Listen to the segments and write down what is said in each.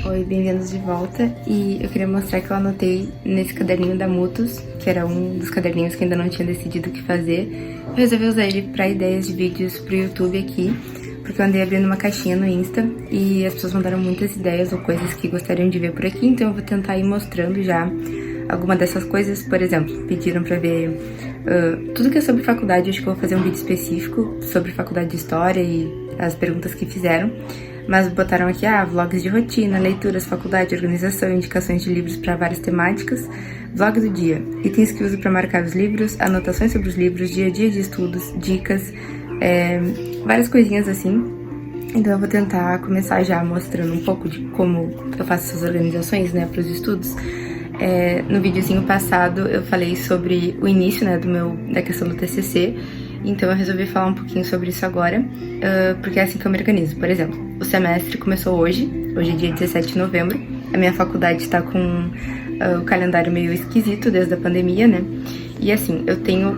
Oi, bem-vindos de volta. E eu queria mostrar que eu anotei nesse caderninho da Mutus, que era um dos caderninhos que ainda não tinha decidido o que fazer. Eu resolvi usar ele para ideias de vídeos pro YouTube aqui, porque eu andei abrindo uma caixinha no Insta e as pessoas mandaram muitas ideias ou coisas que gostariam de ver por aqui, então eu vou tentar ir mostrando já alguma dessas coisas. Por exemplo, pediram pra ver tudo que é sobre faculdade. Acho que eu vou fazer um vídeo específico sobre faculdade de História e as perguntas que fizeram. Mas botaram aqui, vlogs de rotina, leituras, faculdade, organização, indicações de livros para várias temáticas, vlog do dia, itens que uso para marcar os livros, anotações sobre os livros, dia a dia de estudos, dicas, várias coisinhas assim. Então eu vou tentar começar já mostrando um pouco de como eu faço essas organizações, né, para os estudos. No videozinho passado eu falei sobre o início, né, da questão do TCC, então eu resolvi falar um pouquinho sobre isso agora, porque é assim que eu me organizo. Por exemplo, o semestre começou hoje é dia 17 de novembro, a minha faculdade está com o calendário meio esquisito desde a pandemia, né, e assim, eu tenho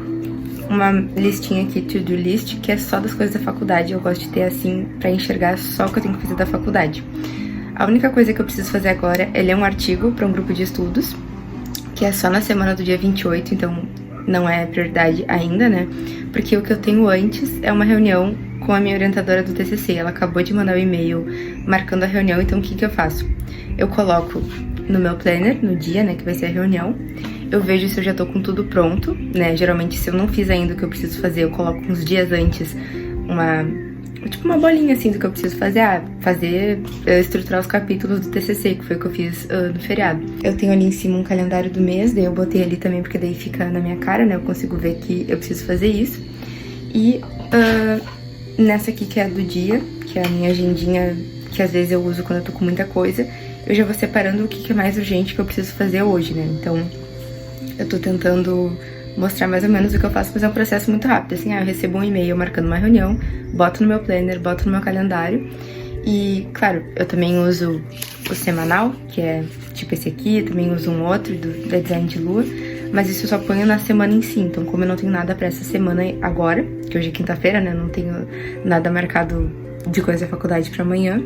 uma listinha aqui, to-do list, que é só das coisas da faculdade. Eu gosto de ter assim, pra enxergar só o que eu tenho que fazer da faculdade. A única coisa que eu preciso fazer agora é ler um artigo para um grupo de estudos, que é só na semana do dia 28, então não é prioridade ainda, né? Porque o que eu tenho antes é uma reunião com a minha orientadora do TCC. Ela acabou de mandar um e-mail marcando a reunião, então o que eu faço? Eu coloco no meu planner, no dia, né, que vai ser a reunião, eu vejo se eu já tô com tudo pronto, né? Geralmente, se eu não fiz ainda o que eu preciso fazer, eu coloco uns dias antes uma bolinha assim do que eu preciso fazer. Estruturar os capítulos do TCC, que foi o que eu fiz no feriado. Eu tenho ali em cima um calendário do mês, daí eu botei ali também porque daí fica na minha cara, né? Eu consigo ver que eu preciso fazer isso. E nessa aqui que é a do dia, que é a minha agendinha, que às vezes eu uso quando eu tô com muita coisa, eu já vou separando o que é mais urgente que eu preciso fazer hoje, né? Então, eu tô tentando mostrar mais ou menos o que eu faço, mas é um processo muito rápido, assim, eu recebo um e-mail marcando uma reunião, boto no meu planner, boto no meu calendário, e, claro, eu também uso o semanal, que é tipo esse aqui, também uso um outro da Design de Lua, mas isso eu só ponho na semana em si, então como eu não tenho nada pra essa semana agora, que hoje é quinta-feira, né, não tenho nada marcado de coisa da faculdade pra amanhã,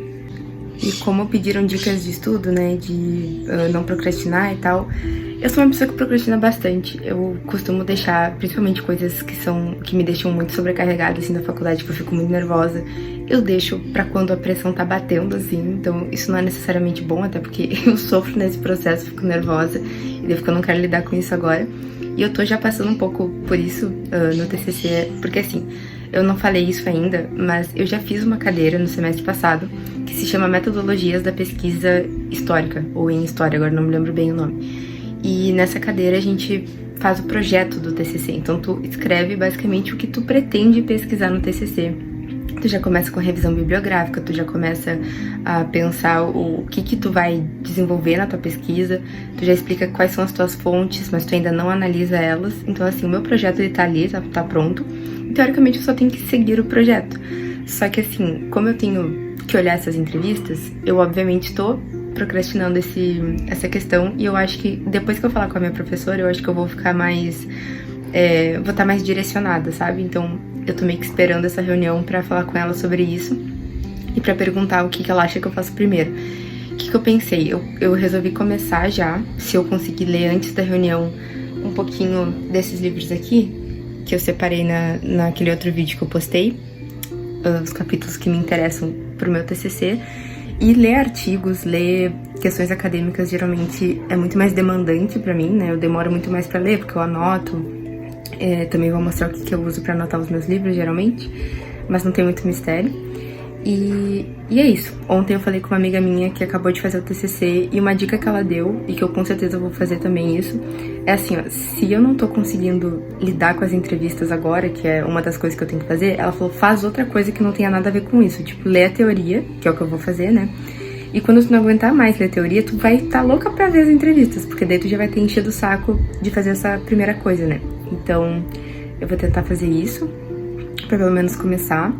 e como pediram dicas de estudo, né, de não procrastinar e tal, eu sou uma pessoa que procrastina bastante. Eu costumo deixar, principalmente coisas que me deixam muito sobrecarregada, assim, na faculdade, que eu fico muito nervosa, eu deixo pra quando a pressão tá batendo, assim, então isso não é necessariamente bom, até porque eu sofro nesse processo, fico nervosa, e daí eu não quero lidar com isso agora. E eu tô já passando um pouco por isso no TCC, porque assim, eu não falei isso ainda, mas eu já fiz uma cadeira no semestre passado, que se chama Metodologias da Pesquisa Histórica, ou em História, agora não me lembro bem o nome. E nessa cadeira a gente faz o projeto do TCC, então tu escreve basicamente o que tu pretende pesquisar no TCC. Tu já começa com revisão bibliográfica, tu já começa a pensar o que tu vai desenvolver na tua pesquisa, tu já explica quais são as tuas fontes, mas tu ainda não analisa elas. Então assim, o meu projeto ele tá ali, tá pronto, e teoricamente eu só tenho que seguir o projeto. Só que assim, como eu tenho que olhar essas entrevistas, eu obviamente tô procrastinando essa questão, e eu acho que depois que eu falar com a minha professora, eu acho que eu vou ficar mais vou estar mais direcionada, sabe? Então eu tô meio que esperando essa reunião pra falar com ela sobre isso e pra perguntar o que ela acha que eu faço primeiro. O que eu pensei? Eu resolvi começar já, se eu conseguir ler antes da reunião um pouquinho desses livros aqui, que eu separei naquele outro vídeo que eu postei, os capítulos que me interessam pro meu TCC, e ler artigos, ler questões acadêmicas geralmente é muito mais demandante pra mim, né? Eu demoro muito mais pra ler, porque eu anoto. Também vou mostrar o que eu uso pra anotar os meus livros, geralmente, mas não tem muito mistério. E é isso. Ontem eu falei com uma amiga minha que acabou de fazer o TCC, e uma dica que ela deu, e que eu com certeza vou fazer também isso, é assim, ó, se eu não tô conseguindo lidar com as entrevistas agora, que é uma das coisas que eu tenho que fazer, ela falou, faz outra coisa que não tenha nada a ver com isso, tipo, lê a teoria, que é o que eu vou fazer, né? E quando tu não aguentar mais ler teoria, tu vai estar louca pra ver as entrevistas, porque daí tu já vai ter enchido o saco de fazer essa primeira coisa, né? Então, eu vou tentar fazer isso, pra pelo menos começar.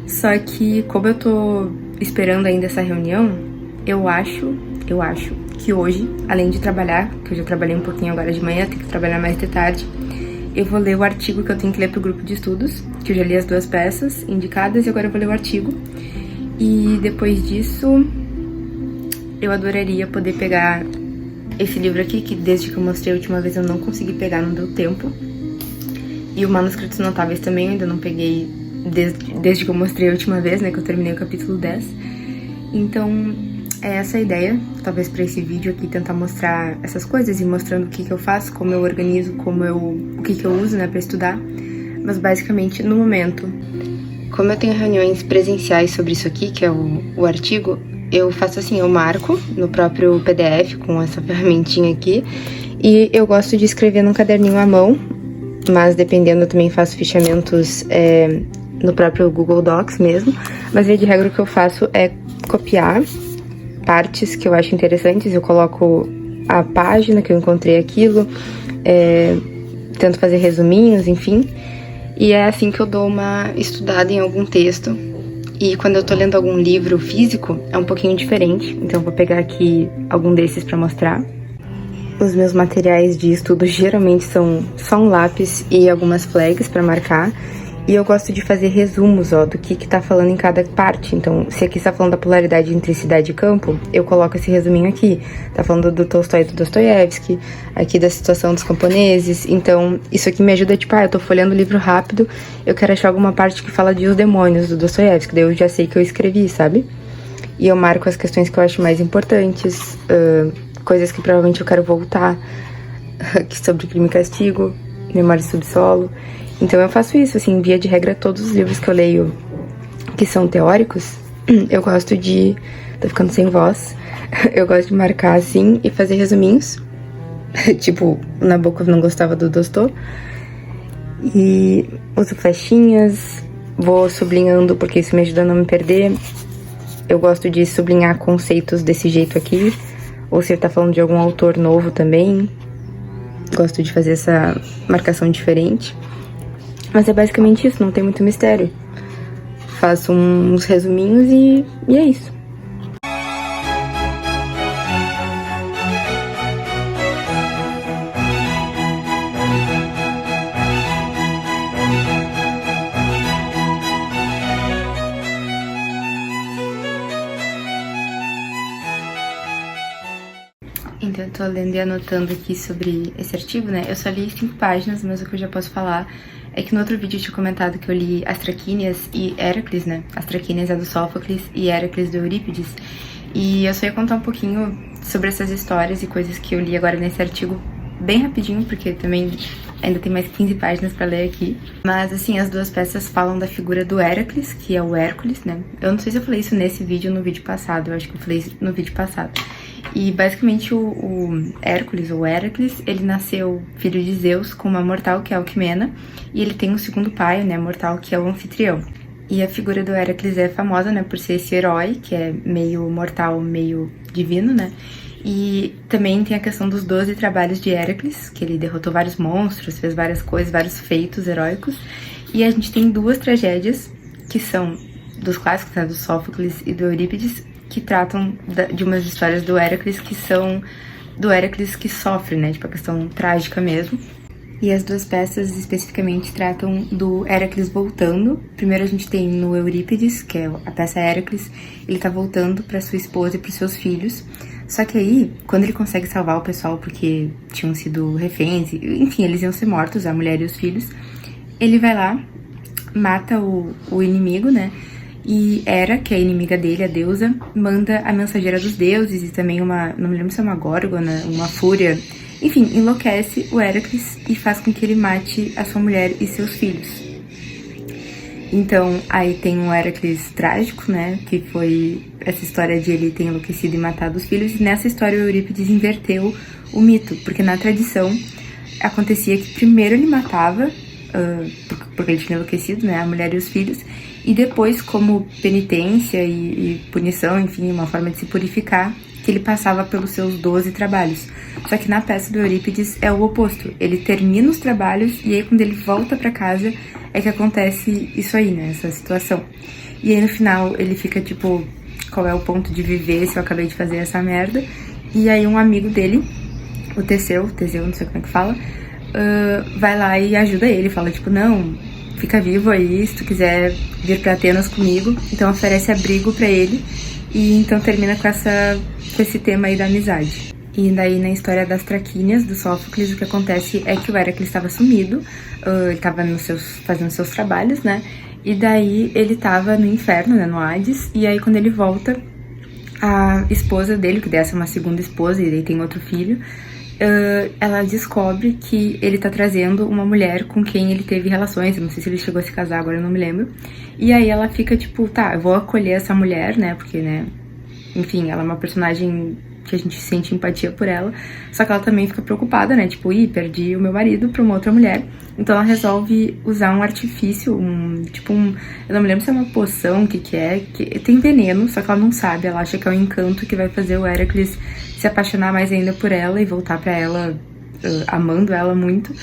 Só que, como eu tô esperando ainda essa reunião, eu acho que hoje, além de trabalhar, que eu já trabalhei um pouquinho agora de manhã, tenho que trabalhar mais de tarde, eu vou ler o artigo que eu tenho que ler pro grupo de estudos, que eu já li as 2 peças indicadas, e agora eu vou ler o artigo. E depois disso, eu adoraria poder pegar esse livro aqui, que desde que eu mostrei a última vez eu não consegui pegar, não deu tempo. E o Manuscritos Notáveis também eu ainda não peguei desde que eu mostrei a última vez, né, que eu terminei o capítulo 10. Então, é essa a ideia, talvez pra esse vídeo aqui, tentar mostrar essas coisas e mostrando o que eu faço, como eu organizo, o que eu uso, né, pra estudar. Mas basicamente, no momento, como eu tenho reuniões presenciais sobre isso aqui, que é o artigo, eu faço assim, eu marco no próprio PDF com essa ferramentinha aqui, e eu gosto de escrever num caderninho à mão, mas dependendo eu também faço fichamentos no próprio Google Docs mesmo, mas via de regra o que eu faço é copiar partes que eu acho interessantes, eu coloco a página que eu encontrei aquilo, tento fazer resuminhos, enfim, e é assim que eu dou uma estudada em algum texto. E quando eu tô lendo algum livro físico, é um pouquinho diferente, então eu vou pegar aqui algum desses pra mostrar. Os meus materiais de estudo geralmente são só um lápis e algumas flags pra marcar. E eu gosto de fazer resumos, ó, do que tá falando em cada parte. Então, se aqui está falando da polaridade entre cidade e campo, eu coloco esse resuminho aqui. Tá falando do Tolstói e do Dostoiévski, aqui da situação dos camponeses. Então, isso aqui me ajuda, tipo, eu tô folheando o livro rápido, eu quero achar alguma parte que fala de Os Demônios, do Dostoiévski, daí eu já sei que eu escrevi, sabe? E eu marco as questões que eu acho mais importantes, coisas que provavelmente eu quero voltar, sobre crime e castigo, memória e subsolo. Então eu faço isso, assim, via de regra, todos os livros que eu leio que são teóricos, eu gosto de... tô ficando sem voz. Eu gosto de marcar, assim, e fazer resuminhos. Tipo, o Nabokov não gostava do Dostô. E uso flechinhas, vou sublinhando porque isso me ajuda a não me perder. Eu gosto de sublinhar conceitos desse jeito aqui. Ou se ele tá falando de algum autor novo também. Gosto de fazer essa marcação diferente. Mas é basicamente isso, não tem muito mistério. Faço uns resuminhos e é isso. Então eu tô lendo e anotando aqui sobre esse artigo, né? Eu só li 5 páginas, mas o que eu já posso falar é que no outro vídeo eu tinha comentado que eu li As Traquínias e Héracles, né? As Traquínias é do Sófocles e Héracles do Eurípides. E eu só ia contar um pouquinho sobre essas histórias e coisas que eu li agora nesse artigo, bem rapidinho, porque também ainda tem mais 15 páginas pra ler aqui. Mas, assim, as duas peças falam da figura do Héracles, que é o Hércules, né? Eu não sei se eu falei isso nesse vídeo ou no vídeo passado, eu acho que eu falei isso no vídeo passado. E, basicamente, o Hércules, ou Héracles, ele nasceu filho de Zeus com uma mortal, que é a Alquimena, e ele tem um segundo pai, né, mortal, que é o Anfitrião. E a figura do Héracles é famosa, né, por ser esse herói, que é meio mortal, meio divino, né? E também tem a questão dos 12 trabalhos de Héracles, que ele derrotou vários monstros, fez várias coisas, vários feitos heróicos. E a gente tem 2 tragédias, que são dos clássicos, né, do Sófocles e do Eurípides, que tratam de umas histórias do Héracles que são do Héracles que sofre, né, tipo a questão trágica mesmo. E as 2 peças especificamente tratam do Héracles voltando. Primeiro a gente tem no Eurípides, que é a peça Héracles, ele tá voltando pra sua esposa e pros seus filhos. Só que aí, quando ele consegue salvar o pessoal porque tinham sido reféns, enfim, eles iam ser mortos, a mulher e os filhos, ele vai lá, mata o inimigo, né? E Hera, que é a inimiga dele, a deusa, manda a mensageira dos deuses e também uma, não me lembro se é uma górgona, uma fúria, enfim, enlouquece o Héracles e faz com que ele mate a sua mulher e seus filhos. Então, aí tem um Héracles trágico, né, que foi essa história de ele ter enlouquecido e matado os filhos, e nessa história o Eurípides inverteu o mito, porque na tradição acontecia que primeiro ele matava, porque ele tinha enlouquecido, né, a mulher e os filhos, e depois, como penitência e punição, enfim, uma forma de se purificar, que ele passava pelos seus 12 trabalhos. Só que na peça do Eurípides é o oposto. Ele termina os trabalhos e aí quando ele volta pra casa é que acontece isso aí, né? Essa situação. E aí no final ele fica tipo, qual é o ponto de viver se eu acabei de fazer essa merda? E aí um amigo dele, o Teseu, não sei como é que fala, vai lá e ajuda ele. Fala tipo, não, fica vivo aí, se tu quiser vir pra Atenas comigo. Então oferece abrigo pra ele. E então termina com esse tema aí da amizade. E daí na história das traquínias do Sófocles, o que acontece é que o Heracles estava sumido, ele estava fazendo seus trabalhos, né? E daí ele estava no inferno, né, no Hades, e aí quando ele volta, a esposa dele, que dessa é uma segunda esposa e ele tem outro filho, ela descobre que ele tá trazendo uma mulher com quem ele teve relações, eu não sei se ele chegou a se casar, agora eu não me lembro. E aí ela fica tipo, tá, eu vou acolher essa mulher, né, porque, né, enfim, ela é uma personagem que a gente sente empatia por ela, só que ela também fica preocupada, né, tipo, perdi o meu marido pra uma outra mulher. Então ela resolve usar um artifício, eu não me lembro se é uma poção, que é, que tem veneno, só que ela não sabe, ela acha que é um encanto que vai fazer o Heracles se apaixonar mais ainda por ela e voltar pra ela, amando ela muito,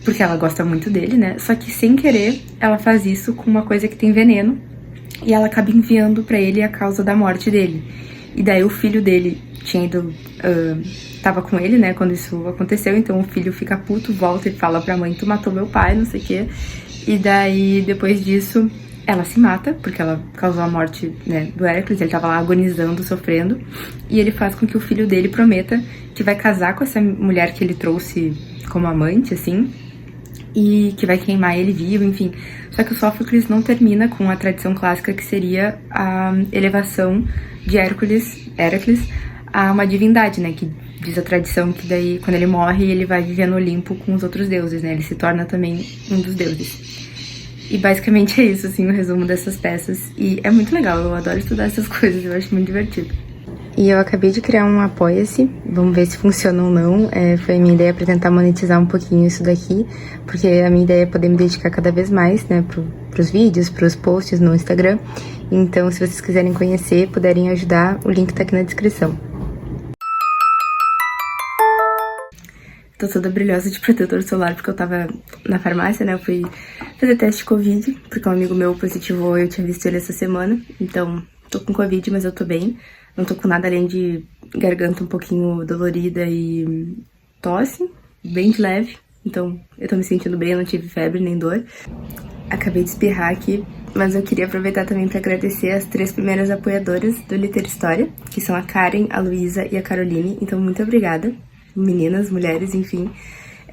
porque ela gosta muito dele, né, só que sem querer ela faz isso com uma coisa que tem veneno, e ela acaba enviando pra ele a causa da morte dele. E daí o filho dele tinha ido, tava com ele, né, quando isso aconteceu, então o filho fica puto, volta e fala pra mãe, tu matou meu pai, não sei o quê. E daí, depois disso, ela se mata, porque ela causou a morte, né, do Heracles, ele tava lá agonizando, sofrendo, e ele faz com que o filho dele prometa que vai casar com essa mulher que ele trouxe como amante, assim, e que vai queimar ele vivo, enfim. Só que o Sófocles não termina com a tradição clássica que seria a elevação de Heracles a uma divindade, né, que diz a tradição que daí, quando ele morre, ele vai viver no Olimpo com os outros deuses, né, ele se torna também um dos deuses. E basicamente é isso, assim, o resumo dessas peças, e é muito legal, eu adoro estudar essas coisas, eu acho muito divertido. E eu acabei de criar um Apoia-se, vamos ver se funciona ou não. Foi a minha ideia para tentar monetizar um pouquinho isso daqui, porque a minha ideia é poder me dedicar cada vez mais, né, pros vídeos, pros posts no Instagram. Então, se vocês quiserem conhecer, puderem ajudar, o link tá aqui na descrição. Tô toda brilhosa de protetor solar porque eu tava na farmácia, né, eu fui fazer teste de Covid, porque um amigo meu positivou e eu tinha visto ele essa semana. Então, tô com Covid, mas eu tô bem. Não tô com nada além de garganta um pouquinho dolorida e tosse, bem de leve. Então, eu tô me sentindo bem, eu não tive febre nem dor. Acabei de espirrar aqui, mas eu queria aproveitar também pra agradecer as 3 primeiras apoiadoras do Liter História, que são a Karen, a Luísa e a Caroline. Então, muito obrigada, meninas, mulheres, enfim.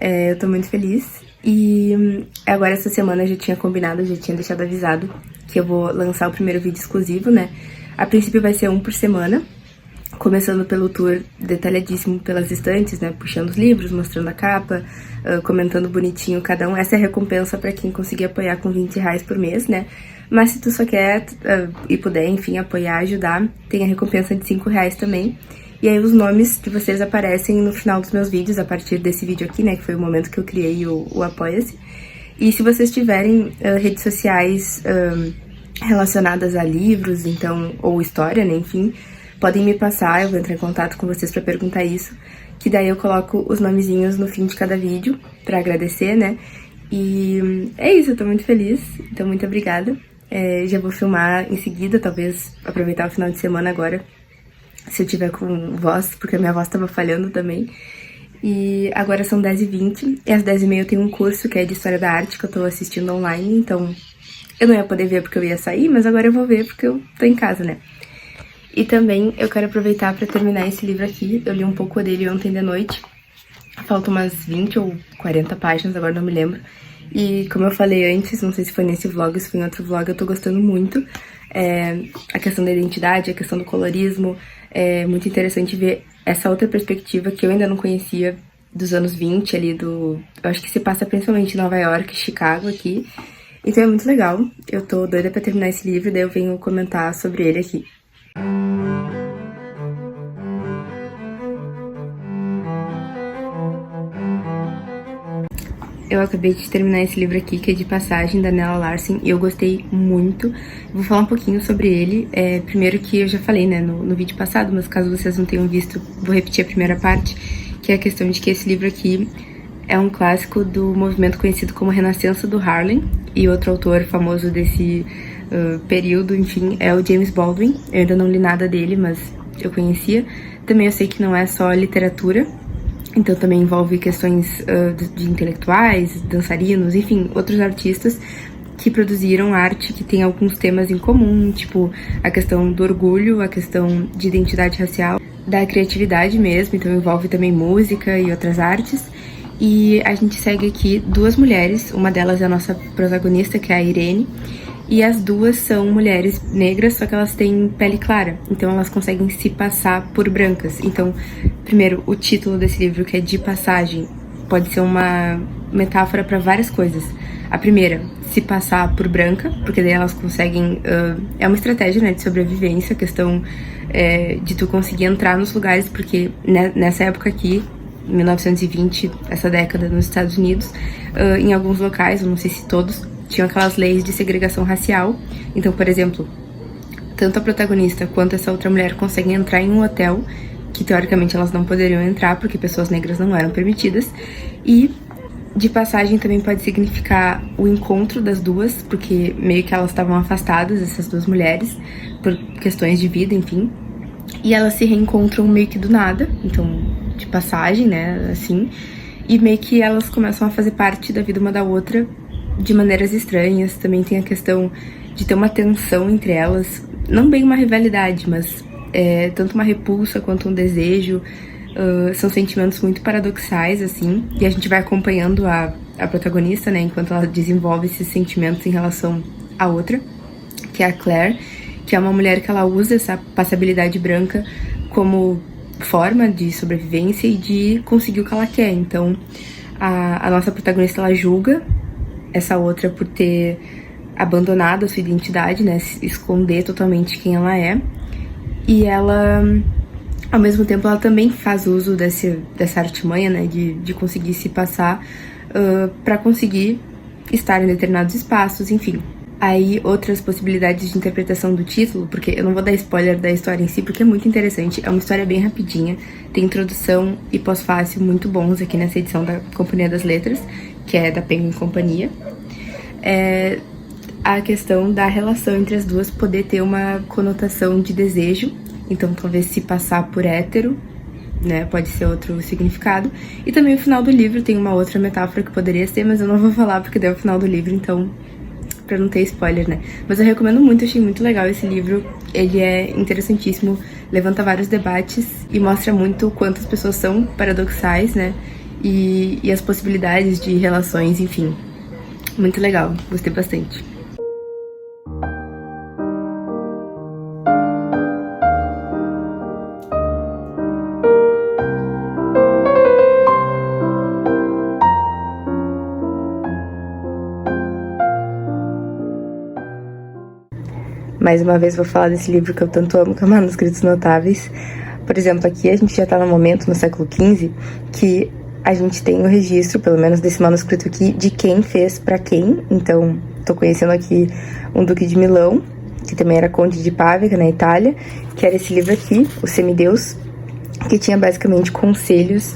Eu tô muito feliz. E agora essa semana eu já tinha combinado, já tinha deixado avisado que eu vou lançar o primeiro vídeo exclusivo, né? A princípio vai ser um por semana, começando pelo tour detalhadíssimo pelas estantes, né, puxando os livros, mostrando a capa, comentando bonitinho cada um. Essa é a recompensa para quem conseguir apoiar com R$20 por mês, né? Mas se tu só quer e puder, enfim, apoiar, ajudar, tem a recompensa de R$5 também. E aí os nomes de vocês aparecem no final dos meus vídeos, a partir desse vídeo aqui, né, que foi o momento que eu criei o Apoia-se. E se vocês tiverem redes sociais relacionadas a livros, então, ou história, né, enfim, podem me passar, eu vou entrar em contato com vocês pra perguntar isso, que daí eu coloco os nomezinhos no fim de cada vídeo, pra agradecer, né, e é isso, eu tô muito feliz, então muito obrigada. Já vou filmar em seguida, talvez aproveitar o final de semana agora, se eu tiver com voz, porque a minha voz tava falhando também. E agora são 10h20, e às 10h30 eu tenho um curso que é de História da Arte, que eu tô assistindo online, então eu não ia poder ver porque eu ia sair, mas agora eu vou ver porque eu tô em casa, né? E também eu quero aproveitar pra terminar esse livro aqui. Eu li um pouco dele ontem de noite. Faltam umas 20 ou 40 páginas, agora não me lembro. E como eu falei antes, não sei se foi nesse vlog ou se foi em outro vlog, eu tô gostando muito. A questão da identidade, a questão do colorismo. É muito interessante ver essa outra perspectiva que eu ainda não conhecia dos anos 20 ali eu acho que se passa principalmente em Nova York, Chicago aqui. Então é muito legal, eu tô doida pra terminar esse livro, daí eu venho comentar sobre ele aqui. Eu acabei de terminar esse livro aqui, que é de Passagem, da Nella Larsen, e eu gostei muito. Vou falar um pouquinho sobre ele. Primeiro que eu já falei, né, no vídeo passado, mas caso vocês não tenham visto, vou repetir a primeira parte, que é a questão de que esse livro aqui é um clássico do movimento conhecido como Renascença do Harlem, e outro autor famoso desse período, enfim, é o James Baldwin. Eu ainda não li nada dele, mas eu conhecia. Também eu sei que não é só literatura, então também envolve questões de intelectuais, dançarinos, enfim, outros artistas. que produziram arte que tem alguns temas em comum, tipo a questão do orgulho, a questão de identidade racial, da criatividade mesmo, então envolve também música e outras artes. E a gente segue aqui duas mulheres, uma delas é a nossa protagonista, que é a Irene, e as duas são mulheres negras, só que elas têm pele clara, então elas conseguem se passar por brancas. Então, primeiro, o título desse livro, que é De Passagem, pode ser uma metáfora para várias coisas. A primeira, se passar por branca, porque daí elas conseguem... é uma estratégia, né, de sobrevivência, a questão de tu conseguir entrar nos lugares, porque nessa época aqui, 1920, essa década nos Estados Unidos, em alguns locais, eu não sei se todos, tinham aquelas leis de segregação racial. Então, por exemplo, tanto a protagonista quanto essa outra mulher conseguem entrar em um hotel que teoricamente elas não poderiam entrar porque pessoas negras não eram permitidas. E de passagem também pode significar o encontro das duas, porque meio que elas estavam afastadas, essas duas mulheres, por questões de vida, enfim. E elas se reencontram meio que do nada, então de passagem, né, assim. E meio que elas começam a fazer parte da vida uma da outra de maneiras estranhas. Também tem a questão de ter uma tensão entre elas, não bem uma rivalidade, mas tanto uma repulsa quanto um desejo. São sentimentos muito paradoxais, assim, e a gente vai acompanhando a protagonista, né, enquanto ela desenvolve esses sentimentos em relação à outra, que é a Claire, que é uma mulher que ela usa essa passabilidade branca como forma de sobrevivência e de conseguir o que ela quer. Então, a nossa protagonista, ela julga essa outra por ter abandonado a sua identidade, né, esconder totalmente quem ela é, e ela, ao mesmo tempo, ela também faz uso dessa artimanha, né, de conseguir se passar para conseguir estar em determinados espaços, enfim. Aí, outras possibilidades de interpretação do título, porque eu não vou dar spoiler da história em si, porque é muito interessante, é uma história bem rapidinha, tem introdução e pós-fácil muito bons aqui nessa edição da Companhia das Letras, que é da Penguin Companhia. A questão da relação entre as duas poder ter uma conotação de desejo, então talvez se passar por hétero, né, pode ser outro significado. E também o final do livro tem uma outra metáfora que poderia ser, mas eu não vou falar porque deu o final do livro, então, pra não ter spoiler, né. Mas eu recomendo muito, achei muito legal esse livro, ele é interessantíssimo, levanta vários debates e mostra muito quanto as pessoas são paradoxais, né, e as possibilidades de relações, enfim. Muito legal, gostei bastante. Mais uma vez vou falar desse livro que eu tanto amo, que é Manuscritos Notáveis. Por exemplo, aqui a gente já tá no momento, no século XV, que a gente tem o registro, pelo menos desse manuscrito aqui, de quem fez pra quem. Então, tô conhecendo aqui um duque de Milão, que também era conde de Pávia, na Itália, que era esse livro aqui, o Semideus, que tinha basicamente conselhos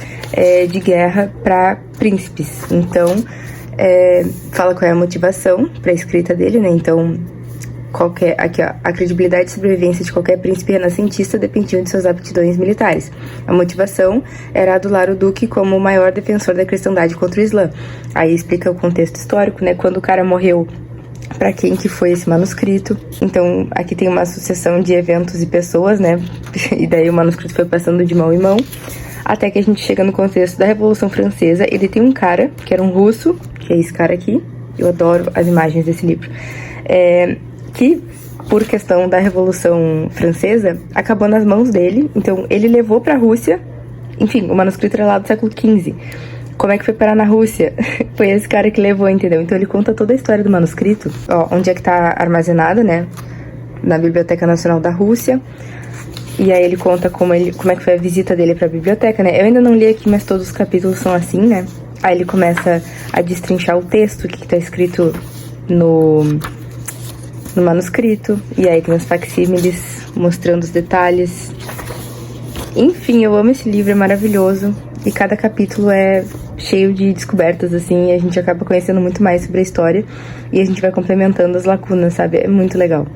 de guerra para príncipes. Então, fala qual é a motivação pra escrita dele, né? Então, aqui, ó, a credibilidade e sobrevivência de qualquer príncipe renascentista dependiam de suas aptidões militares. A motivação era adular o duque como o maior defensor da cristandade contra o Islã. Aí explica o contexto histórico, né? Quando o cara morreu, para quem que foi esse manuscrito. Então, aqui tem uma sucessão de eventos e pessoas, né? E daí o manuscrito foi passando de mão em mão, até que a gente chega no contexto da Revolução Francesa. Ele tem um cara, que era um russo, que é esse cara aqui. Eu adoro as imagens desse livro. Que, por questão da Revolução Francesa, acabou nas mãos dele. Então, ele levou pra Rússia. Enfim, o manuscrito era lá do século XV. Como é que foi parar na Rússia? Foi esse cara que levou, entendeu? Então, ele conta toda a história do manuscrito. Ó, onde é que tá armazenado, né? Na Biblioteca Nacional da Rússia. E aí ele conta como é que foi a visita dele pra biblioteca, né? Eu ainda não li aqui, mas todos os capítulos são assim, né? Aí ele começa a destrinchar o texto, o que tá escrito no manuscrito, e aí tem os facsímiles mostrando os detalhes. Enfim, eu amo esse livro, é maravilhoso, e cada capítulo é cheio de descobertas, assim, e a gente acaba conhecendo muito mais sobre a história, e a gente vai complementando as lacunas, sabe? É muito legal.